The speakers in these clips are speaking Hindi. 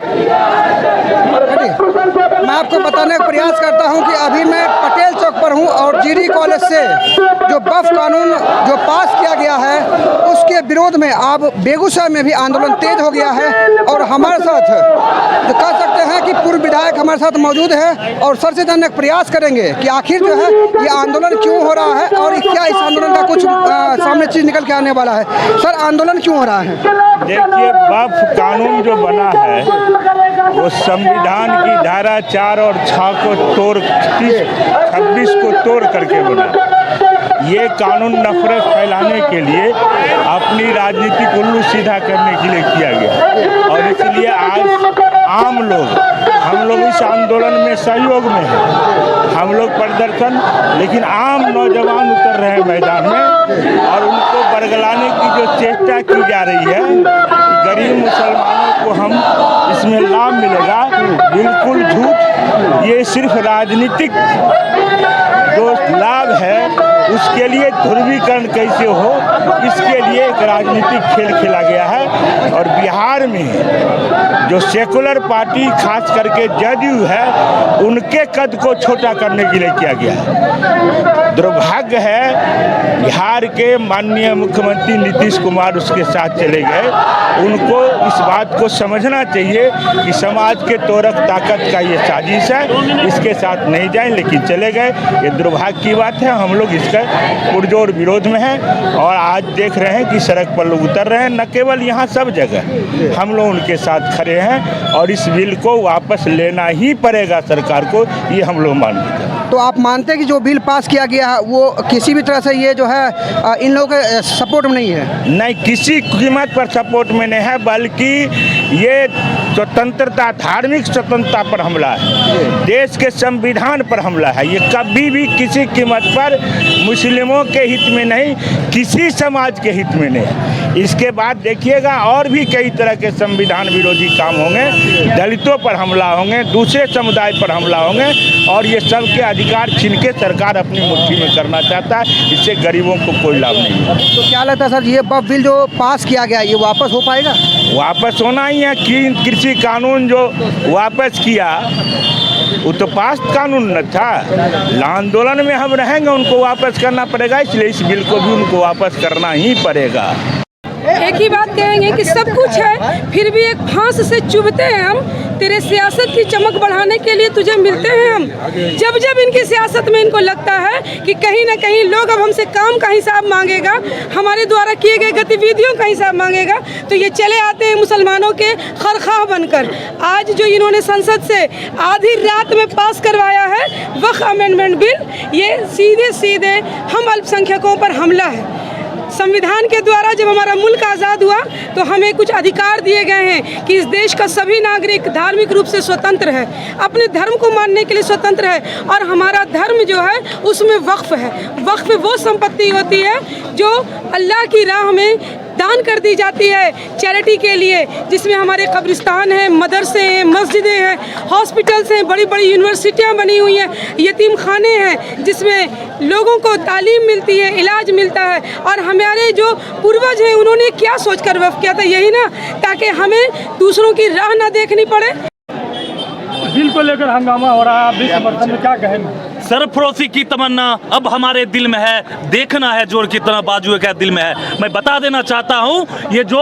मैं आपको बताने का प्रयास करता हूं कि अभी मैं पटेल चौक पर हूं और जीडी कॉलेज से जो वक्फ कानून जो पास किया गया है उसके विरोध में अब बेगूसराय में भी आंदोलन तेज हो गया है। और हमारे साथ जो कह सकते हैं कि पूर्व विधायक हमारे साथ मौजूद है और सर से जानने का प्रयास करेंगे कि आखिर जो है ये आंदोलन क्यों हो रहा है और क्या इस आंदोलन का कुछ सामने चीज़ निकल के आने वाला है। सर, आंदोलन क्यों हो रहा है? देखिए, वक्फ कानून जो बना है वो संविधान की धारा 4 और 6 को तोड़ 26 को तोड़ करके बना। ये कानून नफरत फैलाने के लिए, अपनी राजनीति को उल्लू सीधा करने के लिए किया गया और इसलिए आज आम लोग, हम लोग इस आंदोलन में सहयोग में हैं। हम लोग प्रदर्शन, लेकिन आम नौजवान उतर रहे हैं मैदान में और उनको बरगलाने की जो चेष्टा की जा रही है कि गरीब मुसलमानों को हम इसमें लाभ मिलेगा, बिल्कुल झूठ। ये सिर्फ राजनीतिक जो लाभ है उसके लिए ध्रुवीकरण कैसे हो, इसके लिए एक राजनीतिक खेल खेला गया है। और बिहार में जो सेकुलर पार्टी खास करके जदयू है उनके कद को छोटा करने के लिए किया गया है। दुर्भाग्य है बिहार के माननीय मुख्यमंत्री नीतीश कुमार उसके साथ चले गए। उनको इस बात को समझना चाहिए कि समाज के तोरक ताकत का ये साजिश है, इसके साथ नहीं जाएं, लेकिन चले गए। ये दुर्भाग्य की बात है। हम लोग इसका पुरजोर विरोध में हैं और आज देख रहे हैं कि सड़क पर लोग उतर रहे हैं। न केवल यहाँ, सब जगह हम लोग उनके साथ खड़े हैं और इस बिल को वापस लेना ही पड़ेगा सरकार को, ये हम लोग मानते हैं। तो आप मानते हैं कि जो बिल पास किया गया है वो किसी भी तरह से ये जो है इन लोगों के सपोर्ट में नहीं है? नहीं, किसी कीमत पर सपोर्ट में नहीं है, बल्कि ये स्वतंत्रता, धार्मिक स्वतंत्रता पर हमला है, देश के संविधान पर हमला है। ये कभी भी किसी कीमत पर मुस्लिमों के हित में नहीं, किसी समाज के हित में नहीं। इसके बाद देखिएगा और भी कई तरह के संविधान विरोधी काम होंगे, दलितों पर हमला होंगे, दूसरे समुदाय पर हमला होंगे और ये सबके अधिकार छीन के सरकार अपनी मुट्ठी में करना चाहता है। इससे गरीबों को कोई लाभ नहीं है। तो क्या लगता है सर, ये बिल जो पास किया गया ये वापस हो पाएगा? वापस होना ही है। कृषि कानून जो वापस किया वो तो पास कानून न था। आंदोलन में हम रहेंगे, उनको वापस करना पड़ेगा, इसलिए इस बिल को भी उनको वापस करना ही पड़ेगा। एक ही बात कहेंगे कि सब कुछ है, फिर भी एक फांस से चुभते हैं हम। तेरे सियासत की चमक बढ़ाने के लिए तुझे मिलते हैं हम। जब जब इनकी सियासत में इनको लगता है कि कहीं ना कहीं लोग अब हमसे काम का हिसाब मांगेगा, हमारे द्वारा किए गए गतिविधियों का हिसाब मांगेगा, तो ये चले आते हैं मुसलमानों के खरखाह बनकर। आज जो इन्होंने संसद से आधी रात में पास करवाया है वक्फ अमेंडमेंट बिल, ये सीधे सीधे हम अल्पसंख्यकों पर हमला है। संविधान के द्वारा जब हमारा मुल्क आज़ाद हुआ तो हमें कुछ अधिकार दिए गए हैं कि इस देश का सभी नागरिक धार्मिक रूप से स्वतंत्र है, अपने धर्म को मानने के लिए स्वतंत्र है। और हमारा धर्म जो है उसमें वक्फ है। वक्फ वो संपत्ति होती है जो अल्लाह की राह में दान कर दी जाती है, चैरिटी के लिए, जिसमें हमारे कब्रिस्तान हैं, मदरसे हैं, मस्जिदें हैं, हॉस्पिटल्स हैं, बड़ी बड़ी यूनिवर्सिटियां बनी हुई हैं, यतीम खाने हैं जिसमें लोगों को तालीम मिलती है, इलाज मिलता है। और हमारे जो पूर्वज हैं उन्होंने क्या सोचकर वक्फ किया था? यही ना, ताकि हमें दूसरों की राह ना देखनी पड़े। बिल को लेकर हंगामा हो रहा है, आप भी समर्थन में क्या कहेंगे? सरफरोशी की तमन्ना अब हमारे दिल में है, देखना है जोर कितना बाजू का दिल में है। मैं बता देना चाहता हूं, ये जो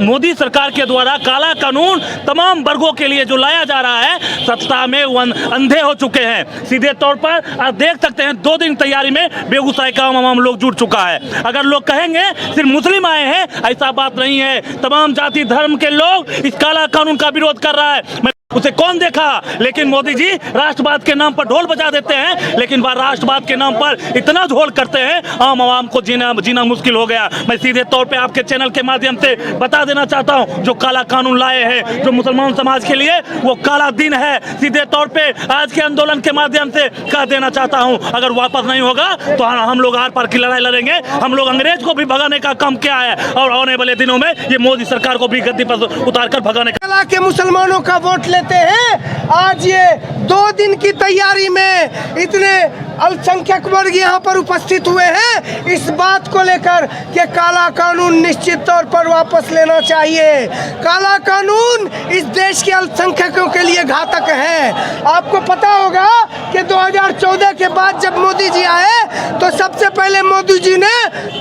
मोदी सरकार के द्वारा काला कानून तमाम वर्गों के लिए जो लाया जा रहा है, सत्ता में वो अंधे हो चुके हैं। सीधे तौर पर आप देख सकते हैं 2 दिन तैयारी में बेगूसराय का आम लोग जुट चुका है। अगर लोग कहेंगे सिर्फ मुस्लिम आए हैं, ऐसा बात नहीं है। तमाम जाति धर्म के लोग इस काला कानून का विरोध कर रहा है। उसे कौन देखा? लेकिन मोदी जी राष्ट्रवाद के नाम पर ढोल बजा देते हैं, लेकिन वह राष्ट्रवाद के नाम पर इतना ढोल करते हैं आम आवाम को जीना मुश्किल हो गया। मैं सीधे तौर पे आपके चैनल के माध्यम से बता देना चाहता हूं, जो काला कानून लाए हैं जो मुसलमान समाज के लिए, वो काला दिन है। सीधे तौर पे आज के आंदोलन के माध्यम से कह देना चाहता हूं, अगर वापस नहीं होगा तो हम लोग आर पार की लड़ाई लड़ेंगे। हम लोग अंग्रेज को भी भगाने का काम किया है और आने वाले दिनों में ये मोदी सरकार को भी गद्दी पर उतार कर भगाने के मुसलमानों का वोट लेते हैं। आज ये 2 दिन की तैयारी में इतने अल्पसंख्यक वर्ग यहाँ पर उपस्थित हुए हैं इस बात को लेकर कि काला कानून निश्चित तौर पर वापस लेना चाहिए। काला कानून इस देश के अल्पसंख्यकों के लिए घातक है। आपको पता होगा कि 2014 के बाद जब मोदी जी आए तो सबसे पहले मोदी जी ने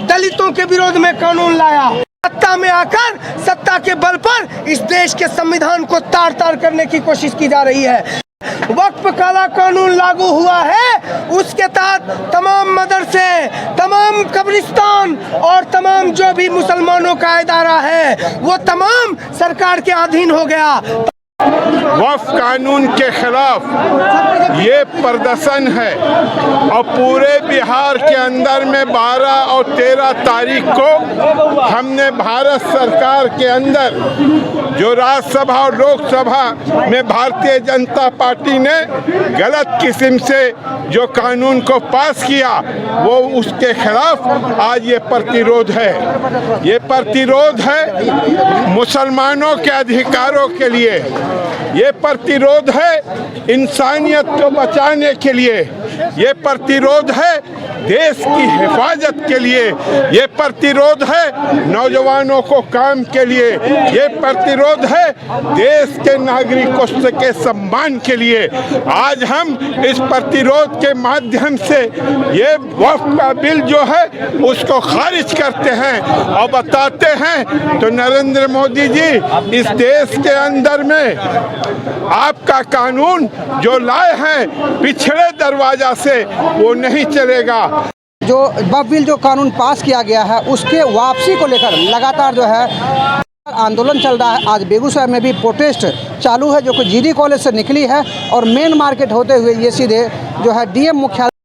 दलितों के विरोध में कानून लाया। सत्ता में आकर सत्ता के बल पर इस देश के संविधान को तार तार करने की कोशिश की जा रही है। वक्फ काला कानून लागू हुआ है, उसके तहत तमाम मदरसे, तमाम कब्रिस्तान और तमाम जो भी मुसलमानों का इदारा है वो तमाम सरकार के अधीन हो गया। वक्फ कानून के खिलाफ ये प्रदर्शन है और पूरे बिहार के अंदर में 12 और 13 तारीख को हमने भारत सरकार के अंदर जो राज्यसभा और लोकसभा में भारतीय जनता पार्टी ने गलत किस्म से जो कानून को पास किया वो उसके खिलाफ आज ये प्रतिरोध है। ये प्रतिरोध है मुसलमानों के अधिकारों के लिए, ये प्रतिरोध है इंसानियत को बचाने के लिए, ये प्रतिरोध है देश की हिफाजत के लिए, ये प्रतिरोध है नौजवानों को काम के लिए, ये प्रतिरोध है देश के नागरिकों के सम्मान के लिए। आज हम इस प्रतिरोध के माध्यम से ये वक्फ का बिल जो है उसको खारिज करते हैं और बताते हैं तो नरेंद्र मोदी जी इस देश के अंदर में आपका कानून जो लाए हैं पिछड़े दरवाजा से वो नहीं चलेगा। जो वक्फ बिल जो कानून पास किया गया है उसके वापसी को लेकर लगातार जो है आंदोलन चल रहा है। आज बेगूसराय में भी प्रोटेस्ट चालू है जो कि जीडी कॉलेज से निकली है और मेन मार्केट होते हुए ये सीधे जो है डीएम मुख्यालय